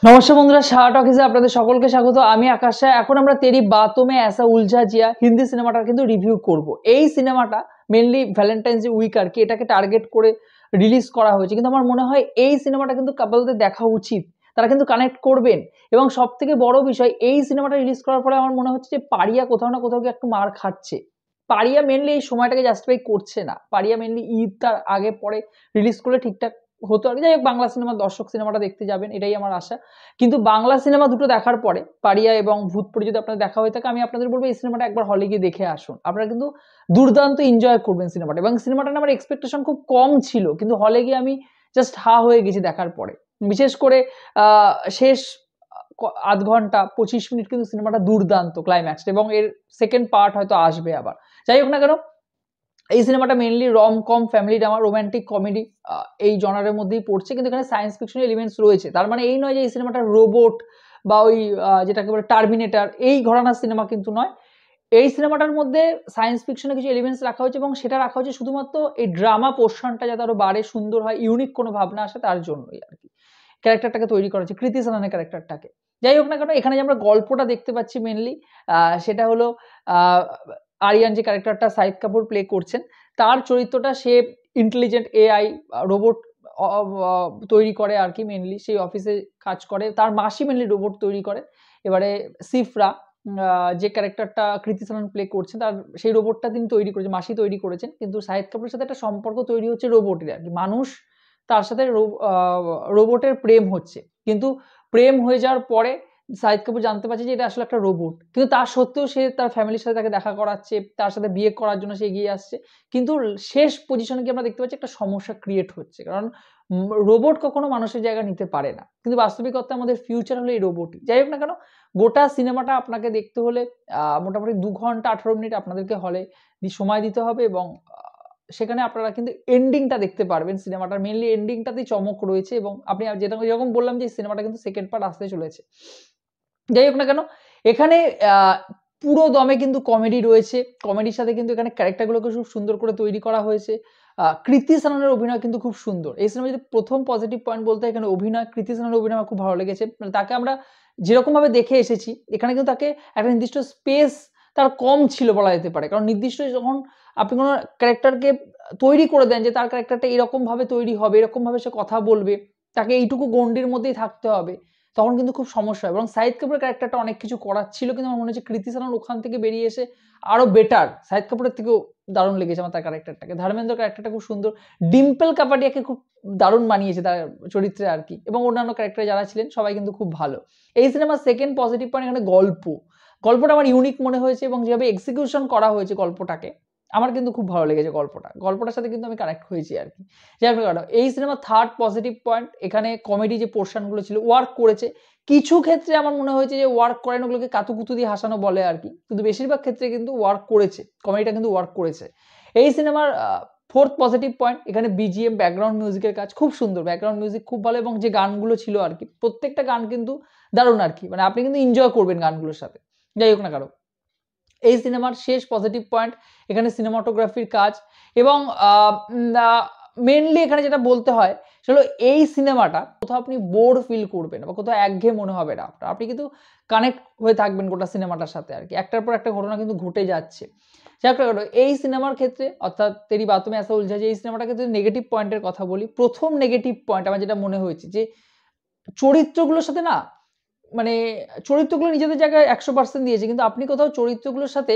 নমস্কার বন্ধুরা, শাহ টকিজে আপনাদের সকলকে স্বাগত। আমি আকাশ। এখন আমরা তেরি বাতোं में ऐसा उलझा जिया হিন্দি সিনেমাটা কিন্তু রিভিউ করব। এই সিনেমাটা মেইনলি ভ্যালেন্টাইন্স ডে উইক আর কি এটাকে টার্গেট করে রিলিজ করা হয়েছে, কিন্তু আমার মনে হয় এই সিনেমাটা কিন্তু কাপলদের দেখা উচিত, তারা কিন্তু কানেক্ট করবেন। এবং সব থেকে বড় বিষয়, এই সিনেমাটা রিলিজ করার পরে আমার মনে হচ্ছে যে পারিয়া কোথাও না কোথাও একটু মার খাচ্ছে। পারিয়া মেনলি এই সময়টাকে জাস্টিফাই করছে না। পারিয়া মেনলি ঈদ তার আগে পরে রিলিজ করলে ঠিকঠাক হতো আর কি। যাই হোক, বাংলা সিনেমার দর্শক সিনেমাটা দেখতে যাবেন, এটাই আমার আশা। কিন্তু বাংলা সিনেমা দুটো দেখার পরে পারিয়া এবং ভূতপুরি যদি আপনাদের দেখা হয়ে থাকে, আমি আপনাদের বলবো এই সিনেমাটা একবার হলে গিয়ে দেখে আসুন। আপনারা কিন্তু দুর্দান্ত এনজয় করবেন সিনেমাটা। এবং সিনেমাটা আমার এক্সপেকটেশন খুব কম ছিল, কিন্তু হলে গিয়ে আমি জাস্ট হা হয়ে গেছি দেখার পরে। বিশেষ করে শেষ আধ ঘন্টা 25 মিনিট কিন্তু সিনেমাটা দুর্দান্ত ক্লাইম্যাক্স, এবং এর সেকেন্ড পার্ট হয়তো আসবে আবার। যাই হোক না কেন, এই সিনেমাটা মেইনলি রম কম ফ্যামিলি ড্রামা রোমান্টিক কমেডি এই জনারের মধ্যেই পড়ছে, কিন্তু এখানে সায়েন্স ফিকশন এলিমেন্টস রয়েছে। তার মানে এই নয় যে এই সিনেমাটা রোবট বা ওই যেটাকে বলে টার্মিনেটার এই ঘরানার সিনেমা কিন্তু নয়। এই সিনেমাটার মধ্যে সায়েন্স ফিকশনের কিছু এলিমেন্টস রাখা হয়েছে, এবং সেটা রাখা হয়েছে শুধুমাত্র এই ড্রামা পোর্শনটা যাতে আরো বাড়ে, সুন্দর হয়, ইউনিক কোনো ভাবনা আসে তার জন্যই আর কি ক্যারেক্টারটাকে তৈরি করা হয়েছে, কৃতি সাননের ক্যারেক্টারটাকে। যাই হোক না কেন, এখানে যে আমরা গল্পটা দেখতে পাচ্ছি মেনলি সেটা হলো আহ আরিয়ান যে ক্যারেক্টারটা শাহিদ কাপুর প্লে করছেন, তার চরিত্রটা সে ইন্টেলিজেন্ট এআই রোবট তৈরি করে আর কি। মেনলি সেই অফিসে কাজ করে, তার মাসি মেনলি রোবট তৈরি করে। এবারে সিফরা যে ক্যারেক্টারটা কৃতি সানন প্লে করছেন, তার সেই রোবটটা তিনি তৈরি করেছেন, মাসি তৈরি করেছেন। কিন্তু শাহিদ কাপুরের সাথে একটা সম্পর্ক তৈরি হচ্ছে রোবটের আর কি। মানুষ তার সাথে রোবটের প্রেম হচ্ছে, কিন্তু প্রেম হয়ে যাওয়ার পরে শাহিদ কাপুর জানতে পারছে যে এটা আসলে একটা রোবট। কিন্তু তার সত্ত্বেও সে তার ফ্যামিলির সাথে তাকে দেখা করাচ্ছে, তার সাথে বিয়ে করার জন্য সে এগিয়ে আসছে। কিন্তু শেষ পজিশনে গিয়ে আমরা দেখতে পাচ্ছি একটা সমস্যা ক্রিয়েট হচ্ছে, কারণ রোবট কখনো মানুষের জায়গা নিতে পারে না, কিন্তু বাস্তবিকতা আমাদের ফিউচার হলো এই রোবটই। যাই হোক না কেন, গোটা সিনেমাটা আপনাকে দেখতে হলে মোটামুটি 2 ঘন্টা 18 মিনিট আপনাদেরকে হলে সময় দিতে হবে, এবং সেখানে আপনারা কিন্তু এন্ডিংটা দেখতে পারবেন। সিনেমাটার মেনলি এন্ডিংটাতেই চমক রয়েছে, এবং আপনি যেটা যেরকম বললাম যে সিনেমাটা কিন্তু সেকেন্ড পার্ট আসতে চলেছে। যাই হোক না কেন, এখানে পুরো দমে কিন্তু কমেডি রয়েছে। কমেডির সাথে কিন্তু এখানে ক্যারেক্টারগুলোকে খুব সুন্দর করে তৈরি করা হয়েছে। কৃতি সাননের অভিনয় কিন্তু খুব সুন্দর। এই সিনেমার যদি প্রথম পজিটিভ পয়েন্ট বলতে হয়, এখানে অভিনয়, কৃতি সাননের অভিনয় আমার খুব ভালো লেগেছে। মানে তাকে আমরা যেরকমভাবে দেখে এসেছি, এখানে কিন্তু তাকে একটা নির্দিষ্ট স্পেস তার কম ছিল বলা যেতে পারে। কারণ নির্দিষ্ট যখন আপনি কোনো ক্যারেক্টারকে তৈরি করে দেন যে তার ক্যারেক্টারটা এরকমভাবে তৈরি হবে, এরকমভাবে সে কথা বলবে, তাকে এইটুকু গণ্ডির মধ্যেই থাকতে হবে, তখন কিন্তু খুব সমস্যা হয়। এবং শাহিদ কাপুরের ক্যারেক্টারটা অনেক কিছু করার ছিল, কিন্তু আমার মনে হচ্ছে কৃতি সানন ওখান থেকে বেরিয়ে এসে আরো বেটার, শাহিদ কাপুরের থেকেও দারুণ লেগেছে আমার তার ক্যারেক্টারটাকে। ধর্মেন্দ্র ক্যারেক্টারটা খুব সুন্দর, ডিম্পল কাপাডিয়াকে খুব দারুণ মানিয়েছে তার চরিত্রে আর কি। এবং অন্যান্য ক্যারেক্টার যারা ছিলেন সবাই কিন্তু খুব ভালো। এই সিনেমার সেকেন্ড পজিটিভ পয়েন্ট এখানে গল্পটা আমার ইউনিক মনে হয়েছে, এবং যেভাবে এক্সিকিউশন করা হয়েছে গল্পটাকে, আমার কিন্তু খুব ভালো লেগেছে। গল্পটার সাথে কিন্তু আমি কানেক্ট হয়েছি আর কি। যাই হোক, এই সিনেমার থার্ড পজিটিভ পয়েন্ট, এখানে কমেডি যে পোর্শনগুলো ছিল ওয়ার্ক করেছে। কিছু ক্ষেত্রে আমার মনে হয়েছে যে ওয়ার্ক করেন, ওগুলোকে কাতুকুতু দিয়ে হাসানো বলে আর কি, কিন্তু বেশিরভাগ ক্ষেত্রে কিন্তু ওয়ার্ক করেছে, কমেডিটা কিন্তু ওয়ার্ক করেছে। এই সিনেমার ফোর্থ পজিটিভ পয়েন্ট, এখানে বিজিএম ব্যাকগ্রাউন্ড মিউজিকের কাজ খুব সুন্দর, ব্যাকগ্রাউন্ড মিউজিক খুব ভালো, এবং যে গানগুলো ছিল আর কি প্রত্যেকটা গান কিন্তু দারুণ আর কি। মানে আপনি কিন্তু এনজয় করবেন গানগুলোর সাথে। যাই হোক না কারো, এই সিনেমার শেষ পজিটিভ পয়েন্ট এখানে সিনেমাটোগ্রাফির কাজ। এবং মেনলি এখানে যেটা বলতে হয় সেটা হলো এই সিনেমাটা কোথাও আপনি বোর ফিল করবেন বা কোথাও একঘেয়ে মনে হবে না আপনার, আপনি কিন্তু কানেক্ট হয়ে থাকবেন গোটা সিনেমাটার সাথে আর কি। একটার পর একটা ঘটনা কিন্তু ঘটে যাচ্ছে। এই সিনেমার ক্ষেত্রে, অর্থাৎ তেরি বাতোं में ऐसा उलझा जिया, এই সিনেমাটার ক্ষেত্রে নেগেটিভ পয়েন্টের কথা বলি। প্রথম নেগেটিভ পয়েন্ট আমার যেটা মনে হয়েছে যে চরিত্রগুলোর সাথে না, মানে চরিত্রগুলো নিজেদের জায়গায় 100% দিয়েছে, কিন্তু আপনি কোথাও চরিত্রগুলোর সাথে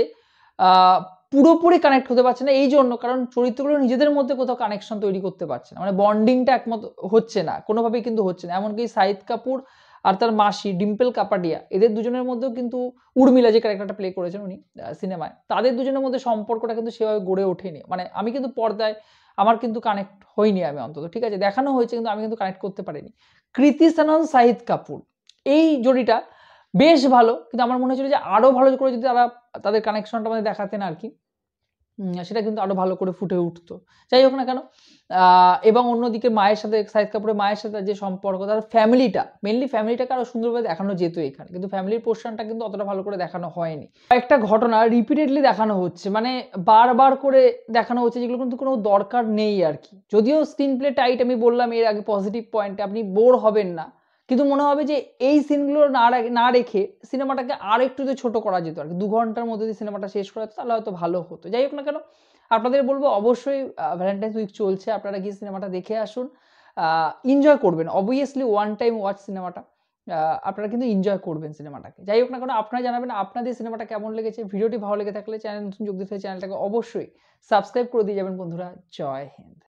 পুরোপুরি কানেক্ট হতে পারছেন না। এই জন্য, কারণ চরিত্রগুলো নিজেদের মধ্যে কোথাও কানেকশন তৈরি করতে পারছে না, মানে বন্ডিংটা একমত হচ্ছে না, কোনোভাবেই কিন্তু হচ্ছে না। এমনকি শাহিদ কাপুর আর তার মাসি ডিম্পল কাপাডিয়া, এদের দুজনের মধ্যেও কিন্তু, উর্মিলা যে ক্যারেক্টারটা প্লে করেছেন উনি সিনেমায়, তাদের দুজনের মধ্যে সম্পর্কটা কিন্তু সেভাবে গড়ে ওঠেনি। মানে আমি কিন্তু পর্দায় আমার কিন্তু কানেক্ট হইনি আমি, অন্তত ঠিক আছে দেখানো হয়েছে, কিন্তু আমি কিন্তু কানেক্ট করতে পারিনি। কৃতি সানন শাহিদ কাপুর এই জুটিটা বেশ ভালো, কিন্তু আমার মনে হচ্ছিল যে আরো ভালো করে যদি তারা তাদের কানেকশনটা আমাদের দেখাতেন আর কি, সেটা কিন্তু আরো ভালো করে ফুটে উঠতো। যাই হোক না কেন, এবং অন্যদিকে মায়ের সাথে, শাহিদ কাপুরের মায়ের সাথে যে সম্পর্ক, তার ফ্যামিলিটা, মেনলি ফ্যামিলিটাকে আরো সুন্দরভাবে দেখানো যেত এখানে, কিন্তু ফ্যামিলির পোর্শনটা কিন্তু অতটা ভালো করে দেখানো হয়নি। একটা ঘটনা রিপিটেডলি দেখানো হচ্ছে, মানে বারবার করে দেখানো হচ্ছে, যেগুলো কিন্তু কোনো দরকার নেই আর কি। যদিও স্ক্রিন প্লে টাইট, আমি বললাম এর আগে পজিটিভ পয়েন্টে, আপনি বোর হবেন না, কিন্তু মনে হবে যে এই সিনগুলো না রেখে সিনেমাটাকে আর একটু যদি ছোট করা যেত আর কি, 2 ঘন্টার মধ্যে যদি সিনেমাটা শেষ করা যেত তাহলে হয়তো ভালো হতো। যাই হোক না কেন, আপনাদের বলবো অবশ্যই ভ্যালেন্টাইন্স উইক চলছে, আপনারা গিয়ে সিনেমাটা দেখে আসুন, এনজয় করবেন। অবভিয়াসলি ওয়ান টাইম ওয়াচ সিনেমাটা, আপনারা কিন্তু এনজয় করবেন সিনেমাটাকে। যাই হোক না কেন, আপনারা জানাবেন আপনাদের সিনেমাটা কেমন লেগেছে। ভিডিওটি ভালো লেগে থাকলে চ্যানেল নতুন যোগ দিতে চ্যানেলটাকে অবশ্যই সাবস্ক্রাইব করে দিয়ে যাবেন বন্ধুরা। জয় হিন্দ।